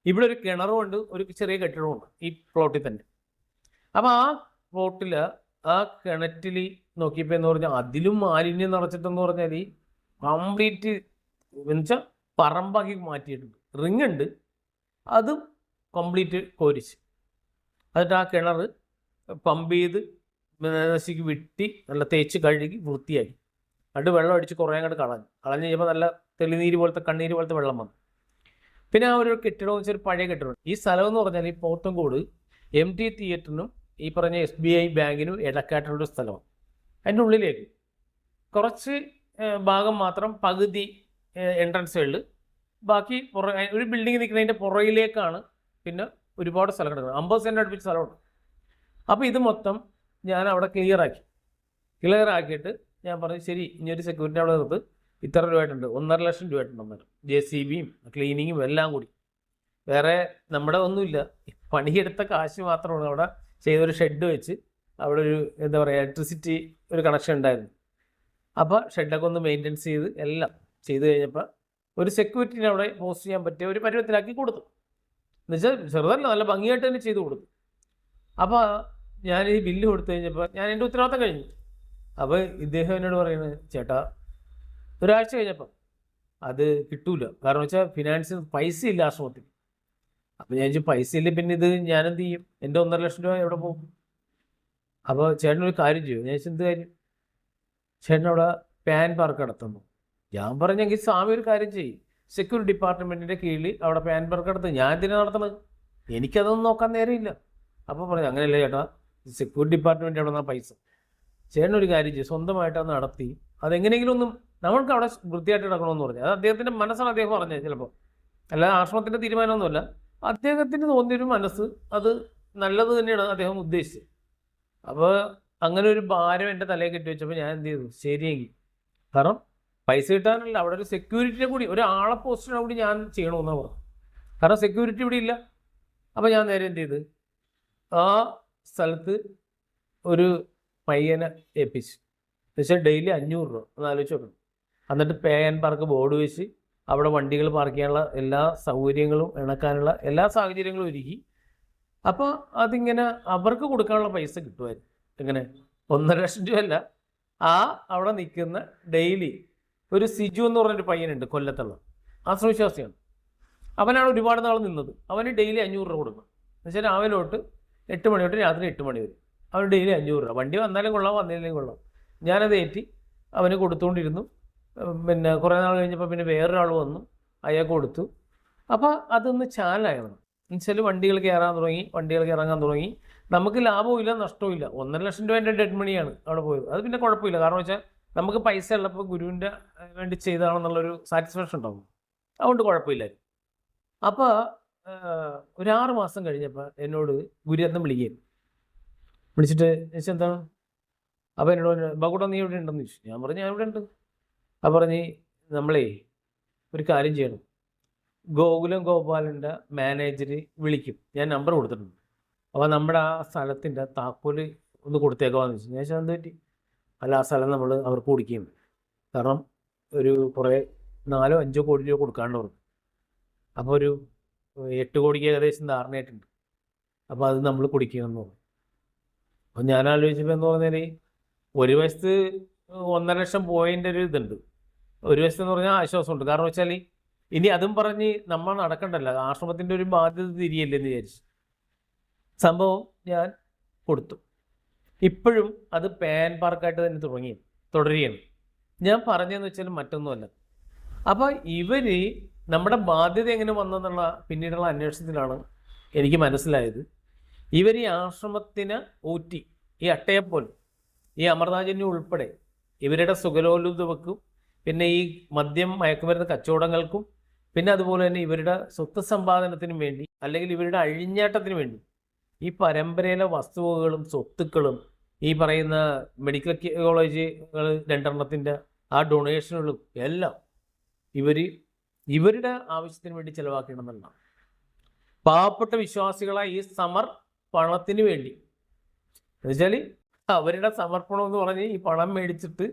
ഇവിടെ ഒരു കിണറുമുണ്ട്, ഒരു ചെറിയ കെട്ടിടമുണ്ട് ഈ പ്ലോട്ടിൽ തന്നെ. അപ്പോൾ ആ പ്ലോട്ടിൽ ആ കിണറ്റിൽ നോക്കിയപ്പോൾ എന്ന് പറഞ്ഞാൽ അതിലും മാലിന്യം നിറച്ചിട്ടെന്ന് പറഞ്ഞാൽ ഈ കംപ്ലീറ്റ് എന്നുവെച്ചാൽ പറമ്പാക്കി മാറ്റിയിട്ടുണ്ട്. റിങ് ഉണ്ട്, അതും കംപ്ലീറ്റ് കോരിച്ച് എന്നിട്ട് ആ കിണർ പമ്പ് ചെയ്ത് നശിക്ക് വെട്ടി നല്ല തേച്ച് കഴുകി വൃത്തിയാക്കി. എന്നിട്ട് വെള്ളം അടിച്ച് കുറേ അങ്ങോട്ട് കളഞ്ഞ് കഴിഞ്ഞപ്പോൾ നല്ല തെളിനീര് പോലത്തെ കണ്ണീര് പോലത്തെ വെള്ളം വന്നു. പിന്നെ ആ ഒരു കെട്ടിടം എന്ന് വെച്ചാൽ ഒരു പഴയ കെട്ടിടം. ഈ സ്ഥലം എന്ന് പറഞ്ഞാൽ ഈ പോത്തൻകോട് MT തിയേറ്ററിനും ഈ പറഞ്ഞ SBI ബാങ്കിനും ഇടക്കായിട്ടുള്ളൊരു സ്ഥലമാണ്. അതിൻ്റെ ഉള്ളിലേക്ക് കുറച്ച് ഭാഗം മാത്രം പകുതി എൻട്രൻസുകളിൽ, ബാക്കി ഒരു ബിൽഡിംഗ് നിൽക്കുന്നതിൻ്റെ പുറകിലേക്കാണ് പിന്നെ ഒരുപാട് സ്ഥലം കിടക്കുന്നത്. 50 സെൻറ്റ് അടുപ്പിച്ച് സ്ഥലമുണ്ട്. അപ്പോൾ ഇത് മൊത്തം ഞാൻ അവിടെ ക്ലിയർ ആക്കിയിട്ട് ഞാൻ പറഞ്ഞു ശരി, ഇനിയൊരു സെക്യൂരിറ്റി അവിടെ നിർത്ത്, ഇത്ര രൂപയായിട്ടുണ്ട്, 1.5 ലക്ഷം രൂപയായിട്ടുണ്ട്. അന്നേരം JCBയും ക്ലീനിങ്ങും എല്ലാം കൂടി, വേറെ നമ്മുടെ ഒന്നുമില്ല, പണിയെടുത്ത കാശ് മാത്രമാണ്. അവിടെ ചെയ്തൊരു ഷെഡ് വെച്ച് അവിടെ ഒരു എന്താ പറയുക ഇലക്ട്രിസിറ്റി ഒരു കണക്ഷൻ ഉണ്ടായിരുന്നു. അപ്പോൾ ഷെഡൊക്കെ ഒന്ന് മെയിൻ്റെനൻസ് ചെയ്ത് എല്ലാം ചെയ്ത് കഴിഞ്ഞപ്പോൾ ഒരു സെക്യൂരിറ്റിനെ അവിടെ പോസ്റ്റ് ചെയ്യാൻ പറ്റിയ ഒരു പരുവത്തിലാക്കി കൊടുത്തു. എന്നുവെച്ചാൽ ചെറുതല്ല, നല്ല ഭംഗിയായിട്ട് തന്നെ ചെയ്ത് കൊടുത്തു. അപ്പോൾ ഞാൻ ഈ ബില്ല് കൊടുത്തു കഴിഞ്ഞപ്പോൾ ഞാൻ എൻ്റെ ഉത്തരവാദിത്തം കഴിഞ്ഞു. അപ്പോൾ ഇദ്ദേഹം എന്നോട് പറയുന്നത്, ചേട്ടാ ഒരാഴ്ച കഴിഞ്ഞപ്പം അത് കിട്ടൂല, കാരണം വെച്ചാൽ ഫിനാൻസിന് പൈസ ഇല്ല ആശ്രമത്തിൽ. അപ്പോൾ ഞാൻ ചോദിച്ചു പൈസ ഇല്ല പിന്നെ ഇത് ഞാനെന്ത് ചെയ്യും, എൻ്റെ 1.5 ലക്ഷം രൂപ എവിടെ പോകും? അപ്പോൾ ചേട്ടനൊരു കാര്യം ചെയ്യും. ഞാൻ ചോദിച്ചു എന്ത് കാര്യം? ചേട്ടൻ അവിടെ പാൻ പാർക്ക് നടത്തുന്നു. ഞാൻ പറഞ്ഞെങ്കിൽ സ്വാമി ഒരു കാര്യം ചെയ്യും, സെക്യൂരിറ്റി ഡിപ്പാർട്ട്മെൻറ്റിൻ്റെ കീഴിൽ അവിടെ പാൻ പാർക്ക് നടത്തും, ഞാൻ എന്തിനാണ് നടത്തുന്നത്, എനിക്കതൊന്നും നോക്കാൻ നേരമില്ല. അപ്പോൾ പറഞ്ഞു അങ്ങനെയല്ല ചേട്ടാ, സെക്യൂരിറ്റി ഡിപ്പാർട്ട്മെൻറ്റ് അവിടെ നിന്നാണ് പൈസ, ചേട്ടനൊരു കാര്യം ചെയ്യും സ്വന്തമായിട്ട് അത് നടത്തി അതെങ്ങനെയെങ്കിലും ഒന്നും നമ്മൾക്ക് അവിടെ വൃത്തിയായിട്ട് കിടക്കണമെന്ന് പറഞ്ഞു. അത് അദ്ദേഹത്തിൻ്റെ മനസ്സാണ് അദ്ദേഹം പറഞ്ഞത്, ചിലപ്പോൾ അല്ലാതെ ആശ്രമത്തിൻ്റെ തീരുമാനമൊന്നുമല്ല, അദ്ദേഹത്തിന് തോന്നിയൊരു മനസ്സ്, അത് നല്ലത് തന്നെയാണ് അദ്ദേഹം ഉദ്ദേശിച്ചത്. അപ്പോൾ അങ്ങനെ ഒരു ഭാരം എൻ്റെ തലയിൽ കെട്ടി വെച്ചപ്പോൾ ഞാൻ എന്ത് ചെയ്തു, ശരിയെങ്കിൽ, കാരണം പൈസ കിട്ടാനല്ല, അവിടെ ഒരു സെക്യൂരിറ്റിയെ കൂടി ഒരാളെ പോസ്റ്റിനെ കൂടി ഞാൻ ചെയ്യണമെന്നാണ് പറഞ്ഞു, കാരണം സെക്യൂരിറ്റി ഇവിടെ ഇല്ല. അപ്പോൾ ഞാൻ നേരെ എന്ത് ചെയ്ത് ആ സ്ഥലത്ത് ഒരു പയ്യനെ ഏൽപ്പിച്ചു. എന്നുവെച്ചാൽ ഡെയിലി 500 രൂപ ഒന്ന് ആലോചിച്ച് നോക്കണം. എന്നിട്ട് പേ ആൻഡ് പാർക്ക് ബോർഡ് വെച്ച് അവിടെ വണ്ടികൾ പാർക്ക് ചെയ്യാനുള്ള എല്ലാ സൗകര്യങ്ങളും ഇണക്കാനുള്ള എല്ലാ സാഹചര്യങ്ങളും ഒരുക്കി. അപ്പോൾ അതിങ്ങനെ അവർക്ക് കൊടുക്കാനുള്ള പൈസ കിട്ടുമായിരുന്നു. എങ്ങനെ 1.5 ലക്ഷം രൂപയല്ല, അവിടെ നിൽക്കുന്ന ഡെയിലി ഒരു സിജു എന്ന് പറഞ്ഞൊരു പയ്യനുണ്ട് കൊല്ലത്തുള്ള, ആശ്രമവിശ്വാസിയാണ്. അവനാണ് ഒരുപാട് നാൾ നിന്നത്. അവന് ഡെയിലി 500 രൂപ കൊടുക്കണം. എന്നുവെച്ചാൽ രാവിലെ തൊട്ട് 8 മണി തൊട്ട് രാത്രി 8 മണി വരെ അവന് ഡെയിലി 500 രൂപ. വണ്ടി വന്നാലും കൊള്ളാം, വന്നില്ലെങ്കിലും കൊള്ളാം. ഞാനത് ഏറ്റി അവന് കൊടുത്തുകൊണ്ടിരുന്നു. പിന്നെ കുറേ നാൾ കഴിഞ്ഞപ്പോൾ പിന്നെ വേറൊരാൾ വന്നു, അയാൾക്ക് കൊടുത്തു. അപ്പോൾ അതൊന്ന് ചാനലായിരുന്നു. എന്നുവെച്ചാൽ വണ്ടികൾ കയറാൻ തുടങ്ങി, വണ്ടികൾക്ക് ഇറങ്ങാൻ തുടങ്ങി. നമുക്ക് ലാഭവും ഇല്ല നഷ്ടവും ഇല്ല. 1,50,000 രൂപ എൻ്റെ ഡെഡ് മണിയാണ് അവിടെ പോയത്. അത് പിന്നെ കുഴപ്പമില്ല, കാരണം വെച്ചാൽ നമുക്ക് പൈസ ഉള്ളപ്പോൾ ഗുരുവിൻ്റെ വേണ്ടി ചെയ്തതാണെന്നുള്ളൊരു സാറ്റിസ്ഫാക്ഷൻ ഉണ്ടാവും, അതുകൊണ്ട് കുഴപ്പമില്ലായിരുന്നു. അപ്പോൾ ഒരു 6 മാസം കഴിഞ്ഞപ്പോൾ എന്നോട് ഗുരുരത്നം വിളിച്ചിട്ട് ചോദിച്ചാൽ എന്താണ്. അപ്പോൾ എന്നോട് ബഹുട നീ ഇവിടെ ഉണ്ടെന്ന് ചോദിച്ചു. ഞാൻ പറഞ്ഞു ഞാൻ ഇവിടെ ഉണ്ട്. അപ്പോൾ പറഞ്ഞ് നമ്മളേ ഒരു കാര്യം ചെയ്യണം, ഗോകുലം ഗോപാലൻ്റെ മാനേജർ വിളിക്കും, ഞാൻ നമ്പർ കൊടുത്തിട്ടുണ്ട്. അപ്പോൾ നമ്മുടെ ആ സ്ഥലത്തിൻ്റെ താക്കോല് ഒന്ന് കൊടുത്തേക്കാമെന്ന് വെച്ചു. ഞാൻ ചോദിച്ചാൽ എന്ത് പറ്റി? അല്ല, ആ സ്ഥലം നമ്മൾ അവർക്ക് കൊടുക്കുകയും, കാരണം ഒരു കുറേ 4-5 കോടി രൂപ കൊടുക്കാണ്ട് പറഞ്ഞു. അപ്പോൾ ഒരു 8 കോടിക്ക് ഏകദേശം ധാരണയായിട്ടുണ്ട്. അപ്പോൾ അത് നമ്മൾ കുടിക്കണമെന്ന് പറഞ്ഞു. അപ്പോൾ ഞാൻ ആലോചിച്ചപ്പോൾ എന്ന് പറഞ്ഞാൽ ഒരു വശത്ത് 1.5 ലക്ഷം പോയിൻ്റെ ഒരു ഇതുണ്ട്, ഒരു വശത്തെന്ന് പറഞ്ഞാൽ ആശ്വാസമുണ്ട്. കാരണം വെച്ചാൽ ഇനി അതും പറഞ്ഞ് നമ്മൾ നടക്കണ്ടല്ലോ, ആശ്രമത്തിൻ്റെ ഒരു ബാധ്യത തിരിയല്ലേ എന്ന് വിചാരിച്ചു സംഭവം ഞാൻ കൊടുത്തു. ഇപ്പോഴും അത് പാൻ പാർക്കായിട്ട് തന്നെ തുടരുകയാണ്. ഞാൻ പറഞ്ഞതെന്ന് വെച്ചാൽ മറ്റൊന്നുമല്ല. അപ്പോൾ ഇവർ നമ്മുടെ ബാധ്യത എങ്ങനെ വന്നതെന്നുള്ള പിന്നീടുള്ള അന്വേഷണത്തിലാണ് എനിക്ക് മനസ്സിലായത്. ഇവർ ഈ ആശ്രമത്തിന് ഊറ്റി, ഈ അട്ടയെപ്പോലും ഈ അമൃതാജന്യം ഉൾപ്പെടെ ഇവരുടെ സുഖലോലുതവക്കും, പിന്നെ ഈ മദ്യം മയക്കുമരുന്ന് കച്ചവടങ്ങൾക്കും, പിന്നെ അതുപോലെ തന്നെ ഇവരുടെ സ്വത്ത് സമ്പാദനത്തിനും വേണ്ടി, അല്ലെങ്കിൽ ഇവരുടെ അഴിഞ്ഞാട്ടത്തിന് വേണ്ടി ഈ പരമ്പരയിലെ വസ്തുവകകളും സ്വത്തുക്കളും, ഈ പറയുന്ന മെഡിക്കൽ കോളേജുകൾ 2 ആ ഡൊണേഷനുകളും എല്ലാം ഇവരുടെ ആവശ്യത്തിന് വേണ്ടി ചിലവാക്കണമെന്നുള്ളതാണ്. പാവപ്പെട്ട വിശ്വാസികളായ ഈ സമർപ്പണത്തിന് വേണ്ടി, എന്നുവെച്ചാൽ അവരുടെ സമർപ്പണം എന്ന് പറഞ്ഞ് ഈ പണം മേടിച്ചിട്ട്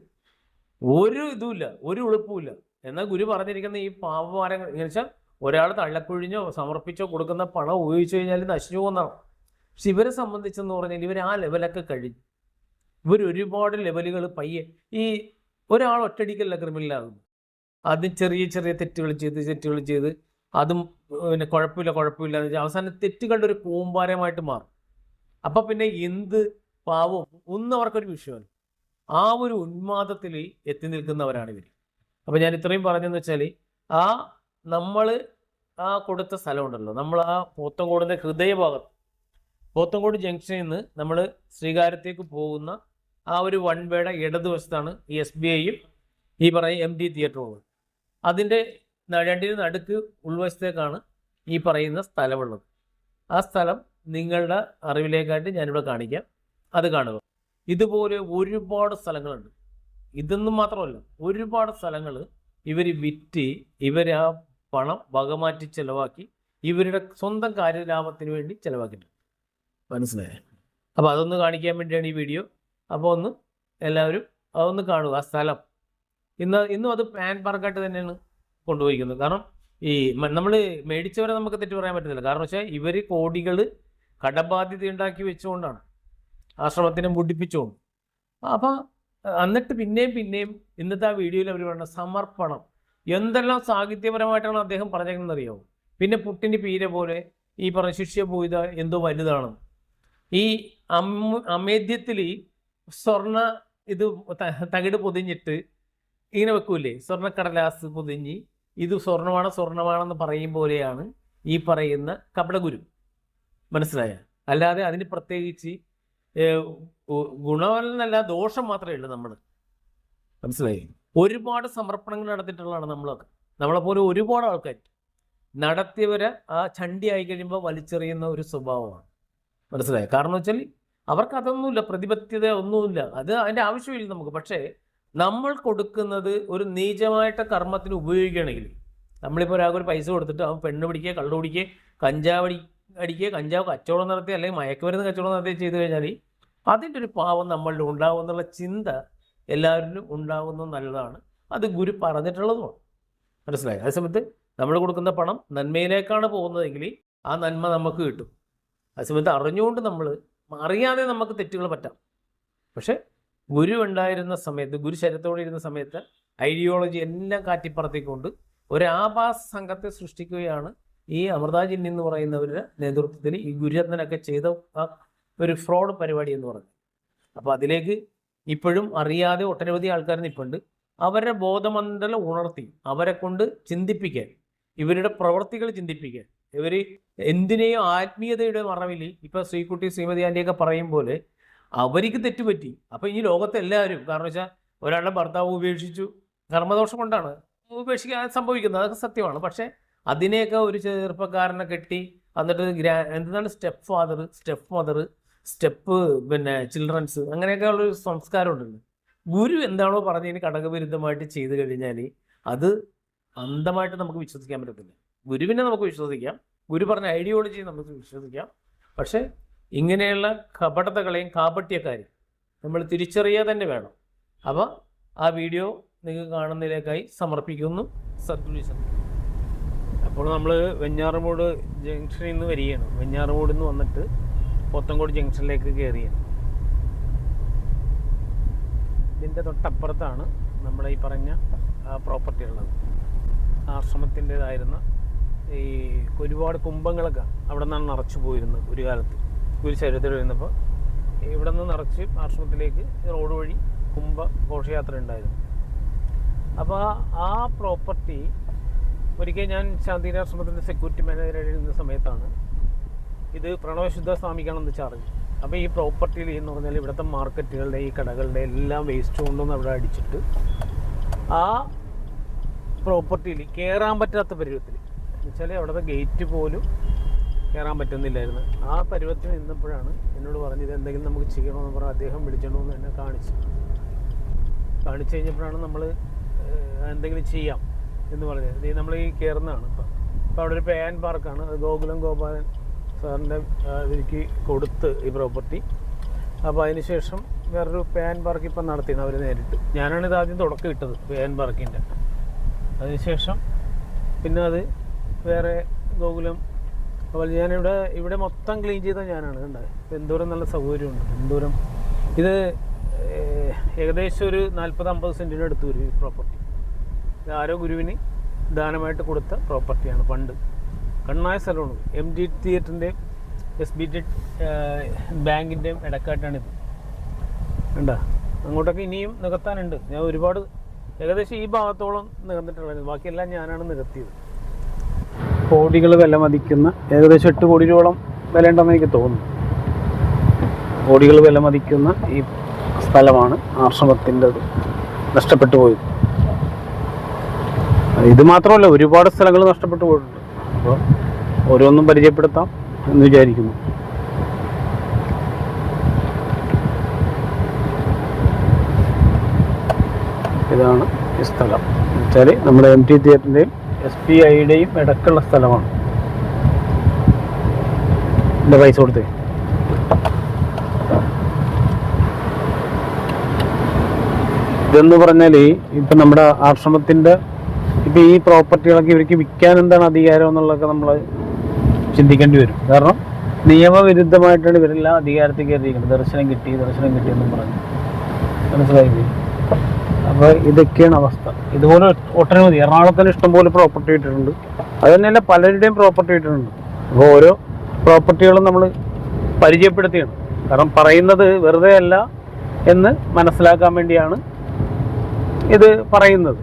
ഒരു ഇതുമില്ല, ഒരു എളുപ്പമില്ല. എന്നാൽ ഗുരു പറഞ്ഞിരിക്കുന്ന ഈ പാപഭാരം എന്ന് വെച്ചാൽ ഒരാൾ തള്ളക്കൊഴിഞ്ഞോ സമർപ്പിച്ചോ കൊടുക്കുന്ന പണം ഉപയോഗിച്ചു കഴിഞ്ഞാൽ നശിച്ചു പോകുന്നതാണ്. പക്ഷെ ഇവരെ സംബന്ധിച്ചെന്ന് പറഞ്ഞാൽ ഇവർ ആ ലെവലൊക്കെ കഴിഞ്ഞു. ഒരുപാട് ലെവലുകൾ പയ്യെ, ഈ ഒരാൾ ഒറ്റടിക്കല്ല ക്രിമിനലാകുന്നു. ആദ്യം ചെറിയ ചെറിയ തെറ്റുകൾ ചെയ്ത് അതും പിന്നെ കുഴപ്പമില്ല എന്ന് വെച്ചാൽ അവസാനം തെറ്റുകളുടെ ഒരു കൂമ്പാരമായിട്ട് മാറും. അപ്പം പിന്നെ എന്ത് പാവവും ഒന്നും അവർക്കൊരു വിഷയമല്ല. ആ ഒരു ഉന്മാദത്തിൽ എത്തി നിൽക്കുന്നവരാണ് ഇവർ. അപ്പം ഞാൻ ഇത്രയും പറഞ്ഞതെന്ന് വെച്ചാൽ നമ്മൾ കൊടുത്ത സ്ഥലമുണ്ടല്ലോ, നമ്മൾ ആ പോത്തൻകോടിൻ്റെ ഹൃദയഭാഗത്ത്, പോത്തൻകോട് ജംഗ്ഷനിൽ നിന്ന് നമ്മൾ ശ്രീകാര്യത്തേക്ക് പോകുന്ന ആ ഒരു വൺ വേയുടെ ഇടതുവശത്താണ് ഈ SBIയും ഈ പറയുന്ന MD തിയേറ്ററുള്ളത്. അതിൻ്റെ രണ്ടിന് നടുക്ക് ഉൾവശത്തേക്കാണ് ഈ പറയുന്ന സ്ഥലമുള്ളത്. ആ സ്ഥലം നിങ്ങളുടെ അറിവിലേക്കായിട്ട് ഞാനിവിടെ കാണിക്കാം, അത് കാണുക. ഇതുപോലെ ഒരുപാട് സ്ഥലങ്ങളുണ്ട്. ഇതൊന്നും മാത്രമല്ല, ഒരുപാട് സ്ഥലങ്ങൾ ഇവർ വിറ്റ് ഇവർ ആ പണം വകമാറ്റി ചിലവാക്കി ഇവരുടെ സ്വന്തം കാര്യലാഭത്തിന് വേണ്ടി ചിലവാക്കിയിട്ടുണ്ട്. മനസ്സിലായേ? അപ്പോൾ അതൊന്ന് കാണിക്കാൻ വേണ്ടിയാണ് ഈ വീഡിയോ. അപ്പോൾ ഒന്ന് എല്ലാവരും അതൊന്ന് കാണുക. ആ സ്ഥലം ഇന്നും അത് പാൻ പാർക്കായിട്ട് തന്നെയാണ് കൊണ്ടുപോയിരിക്കുന്നത്. കാരണം ഈ നമ്മൾ മേടിച്ചവരെ നമുക്ക് തെറ്റ് പറയാൻ പറ്റുന്നില്ല. കാരണം വെച്ചാൽ ഇവർ കോടികൾ കടബാധ്യത ഉണ്ടാക്കി വെച്ചുകൊണ്ടാണ് ആശ്രമത്തിനെ മുടിപ്പിച്ചുകൊണ്ട്. അപ്പം എന്നിട്ട് പിന്നെയും ഇന്നത്തെ ആ വീഡിയോയിൽ അവർ പറഞ്ഞ സമർപ്പണം എന്തെല്ലാം സാഹിത്യപരമായിട്ടാണ് അദ്ദേഹം പറഞ്ഞേക്കുന്നത് അറിയാമോ? പിന്നെ പുട്ടിൻ്റെ പീര പോലെ ഈ പറഞ്ഞ ശിഷ്യഭൂത എന്തോ വലുതാണ്. ഈ അമേദ്യത്തിൽ സ്വർണ്ണ ഇത് തകിട് പൊതിഞ്ഞിട്ട് ഇങ്ങനെ വെക്കൂലേ, സ്വർണ്ണക്കടലാസ് പൊതിഞ്ഞ് ഇത് സ്വർണ്ണമാണെന്ന് പറയും പോലെയാണ് ഈ പറയുന്ന കപടഗുരു. മനസ്സിലായ? അല്ലാതെ അതിന് പ്രത്യേകിച്ച് ഗുണമല്ല, ദോഷം മാത്രമേ ഉള്ളൂ. നമ്മൾ മനസ്സിലായി? ഒരുപാട് സമർപ്പണങ്ങൾ നടത്തിയിട്ടുള്ളതാണ് നമ്മളെപ്പോലെ ഒരുപാട് ആൾക്കാർ. നടത്തിയവരെ ആ ചണ്ടി ആയി കഴിയുമ്പോൾ വലിച്ചെറിയുന്ന ഒരു സ്വഭാവമാണ്. മനസ്സിലായി? കാരണം വെച്ചാൽ അവർക്ക് അതൊന്നുമില്ല, പ്രതിബദ്ധത ഒന്നുമില്ല, അതിൻ്റെ ആവശ്യമില്ല നമുക്ക്. പക്ഷേ നമ്മൾ കൊടുക്കുന്നത് ഒരു നീചമായിട്ട് കർമ്മത്തിന് ഉപയോഗിക്കുകയാണെങ്കിൽ, നമ്മളിപ്പോൾ ഒരാൾക്ക് ഒരു പൈസ കൊടുത്തിട്ട് അവൻ പെണ്ണ് പിടിക്കുക, കള്ളു പിടിക്കുക, കഞ്ചാവ് അടിക്കുക, കഞ്ചാവ് കച്ചവടം നടത്തി, അല്ലെങ്കിൽ മയക്കുമരുന്ന് കച്ചവടം നടത്തി ചെയ്തു കഴിഞ്ഞാൽ അതിൻ്റെ ഒരു പാവം നമ്മളിൽ ഉണ്ടാവും എന്നുള്ള ചിന്ത എല്ലാവരിലും ഉണ്ടാകുന്നത് നല്ലതാണ്. അത് ഗുരു പറഞ്ഞിട്ടുള്ളതുമാണ്. മനസ്സിലായി? അതേസമയത്ത് നമ്മൾ കൊടുക്കുന്ന പണം നന്മയിലേക്കാണ് പോകുന്നതെങ്കിൽ ആ നന്മ നമുക്ക് കിട്ടും. അതേസമയത്ത് അറിഞ്ഞുകൊണ്ട് അറിയാതെ നമുക്ക് തെറ്റുകൾ പറ്റാം. പക്ഷെ ഗുരു ഉണ്ടായിരുന്ന സമയത്ത്, ഗുരു ശരീരത്തോടെ ഇരുന്ന സമയത്ത് ഐഡിയോളജി എല്ലാം കാറ്റിപ്പറത്തിക്കൊണ്ട് ഒരു ആഭാസ സംഘത്തെ സൃഷ്ടിക്കുകയാണ് ഈ അമൃതാജിൻ എന്ന് പറയുന്നവരുടെ നേതൃത്വത്തിൽ ഈ ഗുരുരത്നനൊക്കെ ചെയ്ത ആ ഒരു ഫ്രോഡ് പരിപാടി എന്ന് പറഞ്ഞു. അപ്പോൾ അതിലേക്ക് ഇപ്പോഴും അറിയാതെ ഒട്ടനവധി ആൾക്കാർ നിൽപ്പുണ്ട്. അവരുടെ ബോധമണ്ഡലം ഉണർത്തി അവരെ കൊണ്ട് ചിന്തിപ്പിക്കാൻ, ഇവരുടെ പ്രവർത്തികൾ ചിന്തിപ്പിക്കാൻ, ഇവർ എന്തിനേയും ആത്മീയതയുടെ മറവിൽ ഇപ്പോൾ ശ്രീകുട്ടി ശ്രീമതി ആൻ്റിയൊക്കെ പറയും പോലെ അവർക്ക് തെറ്റുപറ്റി. അപ്പോൾ ഈ ലോകത്തെ എല്ലാവരും, കാരണം വെച്ചാൽ ഒരാളുടെ ഭർത്താവ് ഉപേക്ഷിച്ചു, കർമ്മദോഷം കൊണ്ടാണ് ഉപേക്ഷിക്കാൻ സംഭവിക്കുന്നത്, അതൊക്കെ സത്യമാണ്. പക്ഷേ അതിനെയൊക്കെ ഒരു ചെറുപ്പക്കാരനെ കെട്ടി എന്നിട്ട് എന്താണ് step father, step mother, step children's, അങ്ങനെയൊക്കെ ഉള്ളൊരു സംസ്കാരം ഉണ്ടല്ലോ. ഗുരു എന്താണോ പറഞ്ഞതിന് ഘടകവിരുദ്ധമായിട്ട് ചെയ്തു കഴിഞ്ഞാൽ അത് അന്ധമായിട്ട് നമുക്ക് വിശ്വസിക്കാൻ പറ്റത്തില്ല. ഗുരുവിനെ നമുക്ക് വിശ്വസിക്കാം, ഗുരു പറഞ്ഞ ഐഡിയോളജി നമുക്ക് വിശ്വസിക്കാം. പക്ഷേ ഇങ്ങനെയുള്ള കപടതകളെയും കാപട്യക്കാരെയും നമ്മൾ തിരിച്ചറിയാൻ തന്നെ വേണം. അപ്പോൾ ആ വീഡിയോ നിങ്ങൾ കാണുന്നതിലേക്കായി സമർപ്പിക്കുന്നു. സദ്ഗുരു. അപ്പോൾ നമ്മൾ വെഞ്ഞാറമൂട് ജംഗ്ഷനിൽ നിന്ന് വരികയാണ്. വെഞ്ഞാറമൂടിൽ നിന്ന് വന്നിട്ട് പോത്തങ്കോട് ജംഗ്ഷനിലേക്ക് കയറിയാണ്. ഇതിൻ്റെ തൊട്ടപ്പുറത്താണ് നമ്മുടെ ഈ പറഞ്ഞ പ്രോപ്പർട്ടി ഉള്ളത്. ആശ്രമത്തിൻ്റേതായിരുന്ന ഈ ഒരുപാട് കുംഭങ്ങളൊക്കെ അവിടെ നിന്നാണ് നിറച്ചു പോയിരുന്നത് ഒരു കാലത്ത്. ഒരു ശരീരത്തിൽ വരുന്നപ്പോൾ ഇവിടെ നിന്ന് നിറച്ച് ആശ്രമത്തിലേക്ക് റോഡ് വഴി കുംഭ ഘോഷയാത്ര ഉണ്ടായിരുന്നു. അപ്പോൾ ആ പ്രോപ്പർട്ടി ഒരിക്കൽ ഞാൻ ശാന്തിരാശ്രമത്തിൻ്റെ സെക്യൂരിറ്റി മാനേജറായിട്ട് ഇരുന്ന സമയത്താണ് ഇത് പ്രണവശുദ്ധ സ്വാമിക്കാണെന്ന് ചാർജ്. അപ്പോൾ ഈ പ്രോപ്പർട്ടിയിൽ എന്ന് പറഞ്ഞാൽ ഇവിടുത്തെ മാർക്കറ്റുകളുടെ ഈ കടകളുടെ എല്ലാം വേസ്റ്റ് കൊണ്ടുവന്ന് അവിടെ അടിച്ചിട്ട് ആ പ്രോപ്പർട്ടിയിൽ കയറാൻ പറ്റാത്ത പരുവത്തിൽ, എന്നുവെച്ചാൽ അവിടുത്തെ ഗേറ്റ് പോലും കയറാൻ പറ്റുന്നില്ലായിരുന്നു. ആ പരുവത്തിൽ നിന്നപ്പോഴാണ് എന്നോട് പറഞ്ഞത് എന്തെങ്കിലും നമുക്ക് ചെയ്യണമെന്ന് പറഞ്ഞാൽ അദ്ദേഹം വിളിച്ചോണ്ടെന്ന് എന്നെ കാണിച്ചു കഴിഞ്ഞപ്പോഴാണ് നമ്മൾ എന്തെങ്കിലും ചെയ്യാം എന്ന് പറഞ്ഞത്. ഇത് നമ്മൾ ഈ കയറുന്നതാണ്. ഇപ്പോൾ അവിടെ ഒരു പേൻ പാർക്കാണ്, അത് ഗോകുലം ഗോപാലൻ സാറിൻ്റെ ഇതിലേക്ക് കൊടുത്ത് ഈ പ്രോപ്പർട്ടി. അപ്പോൾ അതിനുശേഷം വേറൊരു പേൻ പാർക്ക് ഇപ്പം നടത്തിയാണ് അവർ നേരിട്ട്. ഞാനാണിത് ആദ്യം തുടക്കം ഇട്ടത് പേൻ പാർക്കിൻ്റെ. അതിനുശേഷം പിന്നെ അത് വേറെ ഗോകുലം. അപ്പോൾ ഇവിടെ മൊത്തം ക്ലീൻ ചെയ്ത ഞാനാണ്. കണ്ടത് എന്തോരം നല്ല സൗകര്യമുണ്ട്, എന്തോരം. ഇത് ഏകദേശം ഒരു 40-50 സെൻറ്റിന് അടുത്ത് വരും ഈ പ്രോപ്പർട്ടി. ഇത് ആരോ ഗുരുവിന് ദാനമായിട്ട് കൊടുത്ത പ്രോപ്പർട്ടിയാണ്. പണ്ട് കണ്ണായ സ്ഥലമാണ്. MD തിയേറ്ററിൻ്റെയും SBT ബാങ്കിൻ്റെയും ഇടക്കായിട്ടാണിത്. കണ്ടോ? അങ്ങോട്ടൊക്കെ ഇനിയും നികത്താനുണ്ട്. ഞാൻ ഒരുപാട് ഏകദേശം ഈ ഭാഗത്തോളം നികന്നിട്ടുള്ളത്, ബാക്കിയെല്ലാം ഞാനാണ് നികത്തിയത്. കോടികൾ വില മതിക്കുന്ന, ഏകദേശം 8 കോടി രൂപയോളം വിലയുണ്ടെന്ന് എനിക്ക് തോന്നുന്നു. കോടികൾ വില മതിക്കുന്ന ഈ സ്ഥലമാണ് ആശ്രമത്തിൻ്റെത് നഷ്ടപ്പെട്ടു പോയത്. ഇത് മാത്രമല്ല, ഒരുപാട് സ്ഥലങ്ങൾ നഷ്ടപ്പെട്ടു പോയിട്ടുണ്ട്. അപ്പോൾ ഓരോന്നും പരിചയപ്പെടുത്താം എന്ന് വിചാരിക്കുന്നു. ഇതാണ് ഈ സ്ഥലം. എന്നുവെച്ചാൽ നമ്മുടെ MT തിയേറ്ററിൻ്റെയും SBIയുടെയും ഇടക്കുള്ള സ്ഥലമാണ്. എൻ്റെ പൈസ കൊടുത്തേ. ഇതെന്ന് പറഞ്ഞാൽ ഇപ്പം നമ്മുടെ ആശ്രമത്തിൻ്റെ ഇപ്പം ഈ പ്രോപ്പർട്ടികളൊക്കെ ഇവർക്ക് വിൽക്കാൻ എന്താണ് അധികാരം എന്നുള്ളതൊക്കെ നമ്മൾ ചിന്തിക്കേണ്ടി വരും. കാരണം നിയമവിരുദ്ധമായിട്ടാണ് ഇവരെല്ലാം അധികാരത്തിൽ കയറിയിരിക്കുന്നത്. ദർശനം കിട്ടി എന്നും പറഞ്ഞു, മനസ്സിലായില്ലേ? അപ്പോൾ ഇതൊക്കെയാണ് അവസ്ഥ. ഇതുപോലെ ഒട്ടനവധി എറണാകുളത്തിന് ഇഷ്ടംപോലെ പ്രോപ്പർട്ടി ഇട്ടിട്ടുണ്ട്. അത് തന്നെയല്ല, പലരുടെയും പ്രോപ്പർട്ടി ഇട്ടിട്ടുണ്ട്. അപ്പോൾ ഓരോ പ്രോപ്പർട്ടികളും നമ്മൾ പരിചയപ്പെടുത്തിയാണ്. കാരണം പറയുന്നത് വെറുതെ അല്ല എന്ന് മനസ്സിലാക്കാൻ വേണ്ടിയാണ് ഇത് പറയുന്നത്.